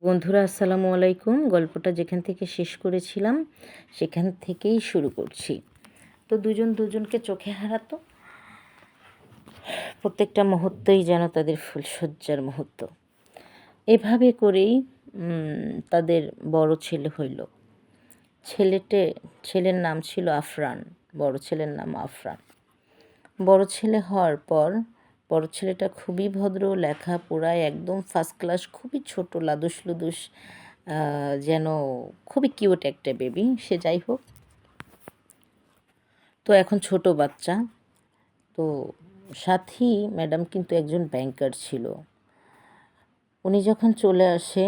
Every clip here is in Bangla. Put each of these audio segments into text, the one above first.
বন্ধুরা আসসালামু আলাইকুম। গল্পটা যেখান থেকে শেষ করেছিলাম সেখান থেকেই শুরু করছি। তো দুজন দুজনকে চোখে হারাতো, প্রত্যেকটা মুহূর্তই যেন তাদের ফুলশয্যার মুহূর্ত। এভাবে করেই তাদের বড় ছেলে হইল। ছেলের নাম ছিল আফরান। বড় ছেলের নাম আফরান। বড় ছেলে হওয়ার পর বড় ছেলেটা খুবই ভদ্র, লেখাপড়ায় একদম ফার্স্ট ক্লাস, খুবই ছোট, লাদুস লুদুস, যেন খুবই কিউট একটা বেবি। সে যাই হোক, তো এখন ছোট বাচ্চা। তো সাথী ম্যাডাম কিন্তু একজন ব্যাংকার ছিল। উনি যখন চলে আসে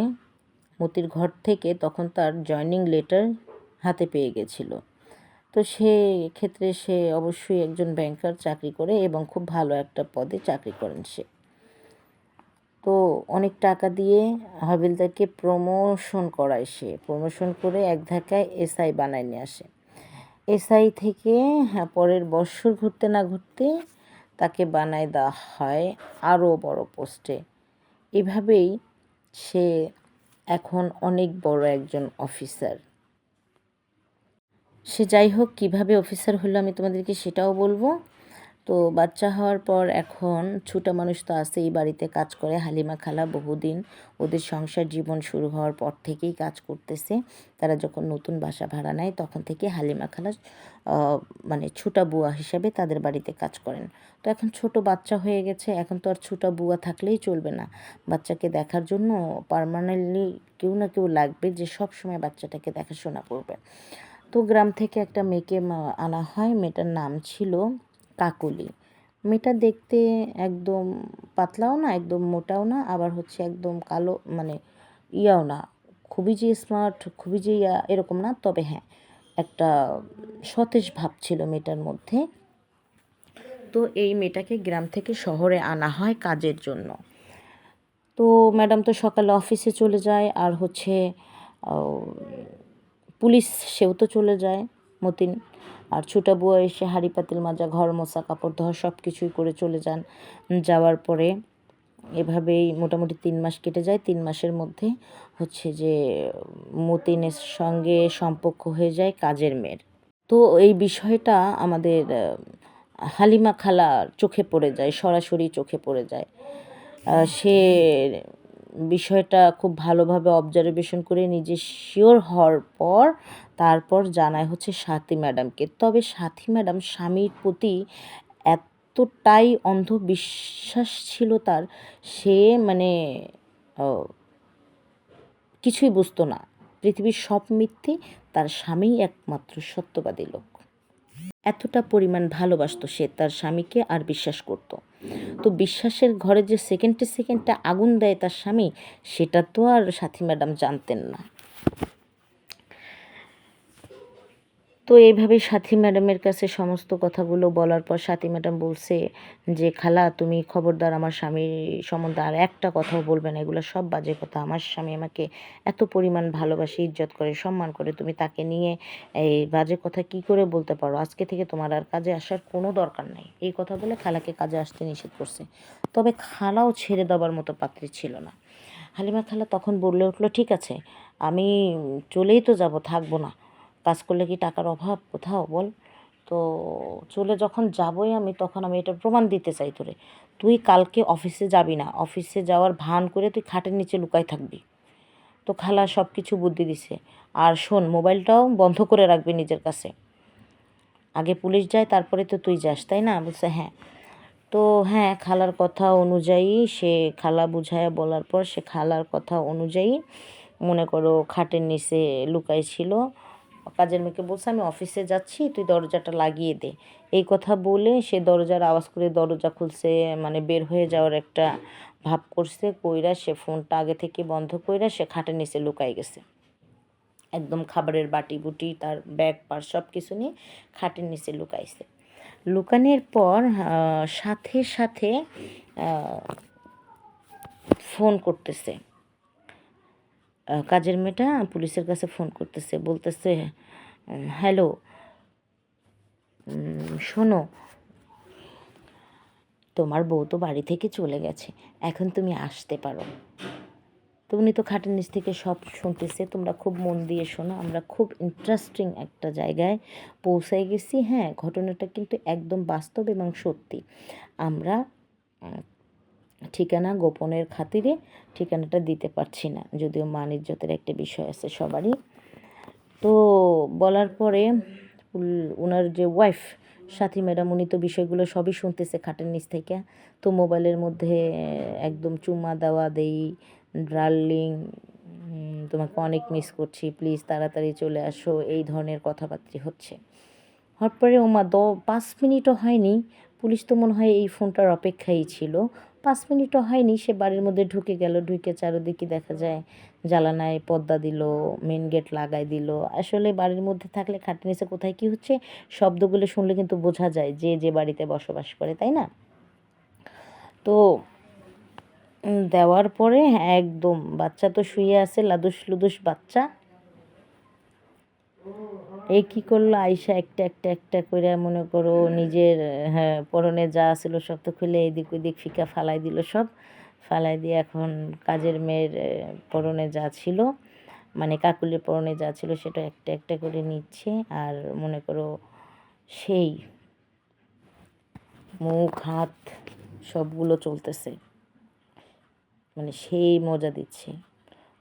মতির ঘর থেকে, তখন তার জয়নিং লেটার হাতে পেয়ে গেছিল। তো ক্ষেত্রে সে অবশ্যই একজন ব্যাংকার, চাকরি করে এবং খুব ভালো একটা পদে চাকরি করেন সে। তো অনেক টাকা দিয়ে হাবিলদারকে প্রমোশন করায় সে। প্রমোশন করে এক ধাক্কায় এসআই বানায় নিয়ে আসে। এসআই থেকে পরের বৎসর ঘুরতে না ঘুরতে তাকে বানায় দেওয়া হয় আরও বড় পোস্টে। এভাবেই সে এখন অনেক বড় একজন অফিসার। সে যাই হোক, কীভাবে অফিসার হলো আমি তোমাদেরকে সেটাও বলবো। তো বাচ্চা হওয়ার পর এখন ছোটো মানুষ তো আছেই, বাড়িতে কাজ করে। হালিমা খালা বহুদিন, ওদের সংসার জীবন শুরু হওয়ার পর থেকেই কাজ করতেছে। তারা যখন নতুন বাসা ভাড়া নেয় তখন থেকে হালিমা খালা মানে ছোটা বুয়া হিসাবে তাদের বাড়িতে কাজ করেন। তো এখন ছোট বাচ্চা হয়ে গেছে, এখন তো আর ছোটা বুয়া থাকলেই চলবে না। বাচ্চাকে দেখার জন্য পার্মানেন্টলি কেউ না কেউ লাগবে, যে সব সময় বাচ্চাটাকে দেখাশোনা করবে। তো গ্রাম থেকে একটা মেয়েকে আনা হয়। মেয়েটার নাম ছিল কাকলি। মেয়েটা দেখতে একদম পাতলাও না, একদম মোটাও না, আবার হচ্ছে একদম কালো, মানে ইয়াও না, খুবই যে স্মার্ট, খুবই যে এরকম না। তবে হ্যাঁ, একটা সতেজ ভাব ছিল মেয়েটার মধ্যে। তো এই মেয়েটাকে গ্রাম থেকে শহরে আনা হয় কাজের জন্য। তো ম্যাডাম তো সকালে অফিসে চলে যায়, আর হচ্ছে পুলিশ সেও তো চলে যায়, মতিন। আর ছোটা বুয়া এসে হাঁড়ি পাতিল মাজা, ঘর মোছা, কাপড় ধোয়া সব কিছুই করে চলে যান। যাওয়ার পরে এভাবেই মোটামুটি 3 মাস কেটে যায়। 3 মাসের মধ্যে হচ্ছে যে মতিনের সঙ্গে সম্পর্ক হয়ে যায় কাজের মেয়ের। তো এই বিষয়টা আমাদের হালিমা খালার চোখে পড়ে যায়, সরাসরি চোখে পড়ে যায়। সে বিষয়টা খুব ভালোভাবে অবজারভেশন করে নিজে শিওর হওয়ার পর তারপর জানায় হচ্ছে সাথী ম্যাডামকে। তবে সাথী ম্যাডাম স্বামীর প্রতি এতটাই অন্ধবিশ্বাস ছিল তার, সে মানে কিছুই বুঝতো না। পৃথিবীর সব মিথ্যে, তার স্বামীই একমাত্র সত্যবাদী লোক। এতটা পরিমাণ ভালোবাসতো সে তার স্বামীকে, আর বিশ্বাস করত। তো বিশ্বাসের ঘরে যে সেকেন্ডে সেকেন্ডে আগুন দেয় তার স্বামী, সেটা তো আর সাথী ম্যাডাম জানতেন না। তো এইভাবেই সাথী ম্যাডামের কাছে সমস্ত কথাগুলো বলার পর সাথী ম্যাডাম বলছে যে, খালা তুমি খবরদার আমার স্বামীর সম্বন্ধে আর একটা কথাও বলবে না, এগুলো সব বাজে কথা। আমার স্বামী আমাকে এত পরিমাণ ভালোবাসে, ইজ্জত করে, সম্মান করে, তুমি তাকে নিয়ে এই বাজে কথা কি করে বলতে পারো? আজকে থেকে তোমার আর কাজে আসার কোনো দরকার নাই। এই কথা বলে খালাকে কাজে আসতে নিষেধ করছে। তবে খালাও ছেড়ে দেওয়ার মতো পাত্রী ছিল না। হালিমা খালা তখন বলে উঠলো, ঠিক আছে, আমি চলেই তো যাব, থাকবো না। কাজ করলে কি টাকার অভাব কোথাও বল? তো চলে যখন যাবই আমি, তখন আমি এটার প্রমাণ দিতে চাই তোরে। তুই কালকে অফিসে যাবি না, অফিসে যাওয়ার ভান করে তুই খাটের নিচে লুকাই থাকবি। তো খালা সব কিছু বুদ্ধি দিছে। আর শোন, মোবাইলটাও বন্ধ করে রাখবি নিজের কাছে। আগে পুলিশ যায়, তারপরে তো তুই যাস, তাই না? বলছে হ্যাঁ। তো হ্যাঁ, খালার কথা অনুযায়ী সে, খালা বুঝায়া বলার পর সে খালার কথা অনুযায়ী মনে করো খাটের নিচে লুকাই ছিল। কাজের মেয়েকে বলছে, আমি অফিসে যাচ্ছি, তুই দরজাটা লাগিয়ে দে। এই কথা বলে সে দরজার আওয়াজ করে দরজা খুলছে, মানে বের হয়ে যাওয়ার একটা ভাব করছে, কইরা সে ফোনটা আগে থেকে বন্ধ কইরা সে খাটের নিচে লুকাই গেছে। একদম খাবারের বাটি বুটি, তার ব্যাগ পার সব কিছু নিয়ে খাটের নিচে লুকাইছে। লুকানোর পর সাথে সাথে ফোন করতেছে। কাজের মেয়েটা পুলিশের কাছে ফোন করতেছে, বলতেছে, হ্যালো, শোনো, তোমার বউ তো বাড়ি থেকে চলে গেছে, এখন তুমি আসতে পারো। তো উনি তো খাটের নিচ থেকে সব শুনতেছে। তোমরা খুব মন দিয়ে শোনো, আমরা খুব ইন্টারেস্টিং একটা জায়গায় পৌঁছায় গেছি। হ্যাঁ, ঘটনাটা কিন্তু একদম বাস্তব এবং সত্যি। আমরা ঠিকানা গোপনের খাতিরে ঠিকানাটা দিতে পারছি না, যদিও মান ইজ্জতের একটা বিষয় আছে সবারই। তো বলার পরে ওনার যে ওয়াইফ সাথী ম্যাডাম, উনি তো বিষয়গুলো সবই শুনতেছে খাটের নিচ থেকে। তো মোবাইলের মধ্যে একদম চুম্মা দেওয়া দেই, ডার্লিং তোমাকে অনেক মিস করছি, প্লিজ তাড়াতাড়ি চলে আসো, এই ধরনের কথাবার্তা হচ্ছে। হওয়ার পরে ওমা 5 মিনিটও হয়নি, পুলিশ তো মনে হয় এই ফোনটার অপেক্ষাই ছিল। 5 মিনিটও হয়নি, সে বাড়ির মধ্যে ঢুকে গেল। ঢুকে চারিদিকে দেখা যায় জ্বালানায় পর্দা দিল, মেন গেট লাগাই দিল। আসলে বাড়ির মধ্যে থাকলে খাটের নিচে কোথায় কী হচ্ছে শব্দগুলো শুনলে কিন্তু বোঝা যায় যে যে বাড়িতে বসবাস করে, তাই না? তো দেওয়ার পরে একদম বাচ্চা তো শুয়ে আছে, লাদুস লুদুস বাচ্চা। এই কী করলো, আইসা একটা একটা একটা করে মনে করো নিজের হ্যাঁ পরনে যা ছিল সব তো খুলে এদিক ওদিক ফিকা ফালাই দিল, সব ফালাই দিয়ে এখন কাজের মেয়ের পরনে যা ছিল, মানে কাকুলির পরনে যা ছিল সেটা একটা একটা করে নিচ্ছে। আর মনে করো সেই মুখ হাত সবগুলো চলতেছে, মানে সেই মজা দিচ্ছে।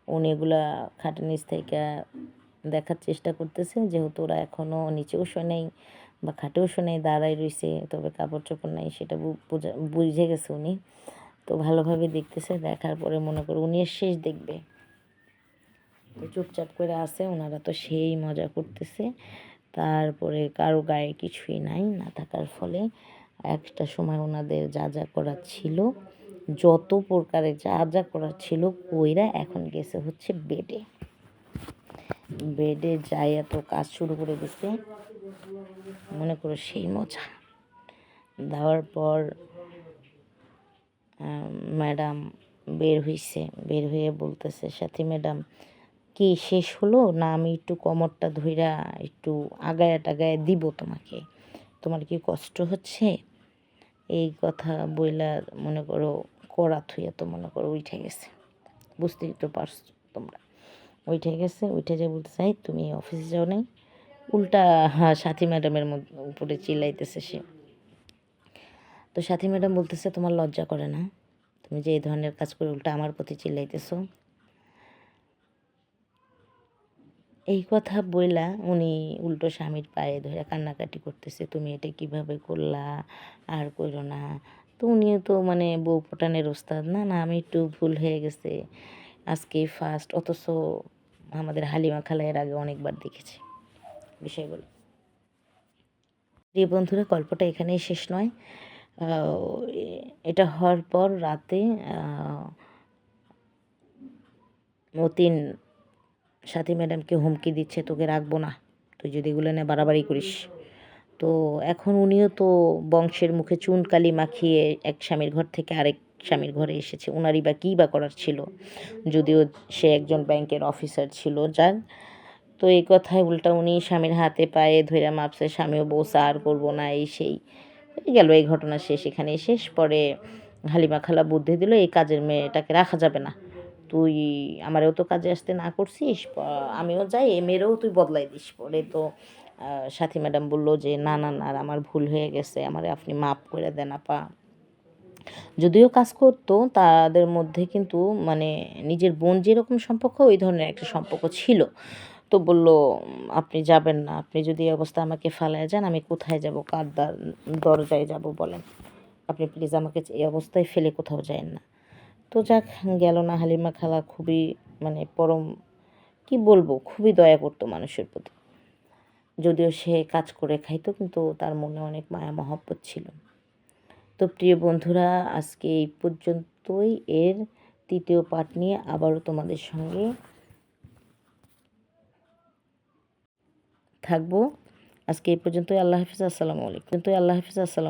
উনি এগুলা খাটের নিচ থেকে দেখার চেষ্টা করতেছে, যেহেতু ওরা এখনও নিচেও শোনেই বা খাটেও শোনেই, দাঁড়াই রয়েছে, তবে কাপড় চোপড় নাই, সেটা বুঝে গেছে উনি। তো ভালোভাবে দেখতেছে, দেখার পরে মনে করো উনি শেষ দেখবে, তো চুপচাপ করে আছে। ওনারা তো সেই মজা করতেছে। তারপরে কারো গায়ে কিছুই নাই, না থাকার ফলে একটা সময় ওনাদের যা যা করার ছিল, যত প্রকারে যা যা করার ছিল কইরা এখন গেছে হচ্ছে বেডে। বেডে যাই এত কাজ শুরু করে দিছে, মনে করো সেই মজা। দেওয়ার পর ম্যাডাম বের হইছে, বের হয়ে বলতেছে, সাথী ম্যাডাম কি শেষ হলো না, আমি একটু কোমরটা ধইরা একটু আগায়া টাগায়া দিব তোমাকে, তোমার কি কষ্ট হচ্ছে? এই কথা বইলা মনে করো করা থুইয়া তো মনে করো উঠে গেছে, বুঝতেই তো পারছো তোমরা। উঠে গেছে, উঠে যে বলতে চাই তুমি অফিসে যাও নাই, উল্টা হ্যাঁ সাথী ম্যাডামের উপরে চিল্লাইতেছে সে। তো সাথী ম্যাডাম বলতেছে, তোমার লজ্জা করে না, তুমি যে এই ধরনের কাজ করে উল্টা আমার প্রতি চিল্লাইতেছো? এই কথা বইলা উনি উল্টো স্বামীর পায়ে ধরে কান্নাকাটি করতেছে, তুমি এটা কিভাবে করলা, আর কইরো না। তো উনিও তো মানে বউ পটানের ওস্তাদ, না না আমি একটু ভুল হয়ে গেছে, আজকেই ফার্স্ট। অথচ আমাদের হালিমা খালা এর আগে অনেকবার দেখেছে বিষয়গুলো। প্রিয় বন্ধুরা, গল্পটা এখানেই শেষ নয়। এটা হওয়ার পর রাতে মতিন সাথী ম্যাডামকে হুমকি দিচ্ছে, তোকে রাখবো না তুই যদি এগুলো নিয়ে বাড়াবাড়ি করিস। তো এখন উনিও তো বংশের মুখে চুনকালি মাখিয়ে এক স্বামীর ঘর থেকে আরেক স্বামীর ঘরে এসেছে, ওনারই বা কী বা করার ছিল, যদিও সে একজন ব্যাংকের অফিসার ছিল। যাক, তো এই কথায় উল্টা উনি স্বামীর হাতে পায়ে ধইরা মাপছে, স্বামীও বউসা আর করবো না, এই সেই গেল। এই ঘটনা শেষ, এখানেই শেষ। পরে হালিমা খালা বুদ্ধি দিল, এই কাজের মেয়েটাকে রাখা যাবে না, তুই আমারও তো কাজে আসতে না করছিস, আমিও যাই, এ মেয়েরও তুই বদলাই দিস। পরে তো সাথী ম্যাডাম বললো যে না না না, আমার ভুল হয়ে গেছে, আমারে আপনি মাপ করে দেন আপা। যদিও কাজ করতো তাদের মধ্যে, কিন্তু মানে নিজের বোন যেরকম সম্পর্ক ওই ধরনের একটা সম্পর্ক ছিল। তো বলল, আপনি যাবেন না, আপনি যদি এই অবস্থা আমাকে ফালায় যান আমি কোথায় যাব, কার দরজায় যাব বলেন, আপনি প্লিজ আমাকে এই অবস্থায় ফেলে কোথাও যায়েন না। তো যাক, গেল না। হালিমা খালা খুবই মানে পরম, কি বলবো, খুবই দয়া করতো মানুষের প্রতি, যদিও সে কাজ করে খাইতো কিন্তু তার মনে অনেক মায়া মহব্বত ছিল। তো প্রিয় বন্ধুরা, আজকে এই পর্যন্তই। এর তৃতীয় পার্ট নিয়ে আবারও তোমাদের সঙ্গে থাকবো। আজকে এই পর্যন্তই। আল্লাহ হাফিজ, আসসালামু আলাইকুম। আল্লাহ হাফিজ, আসসালাম।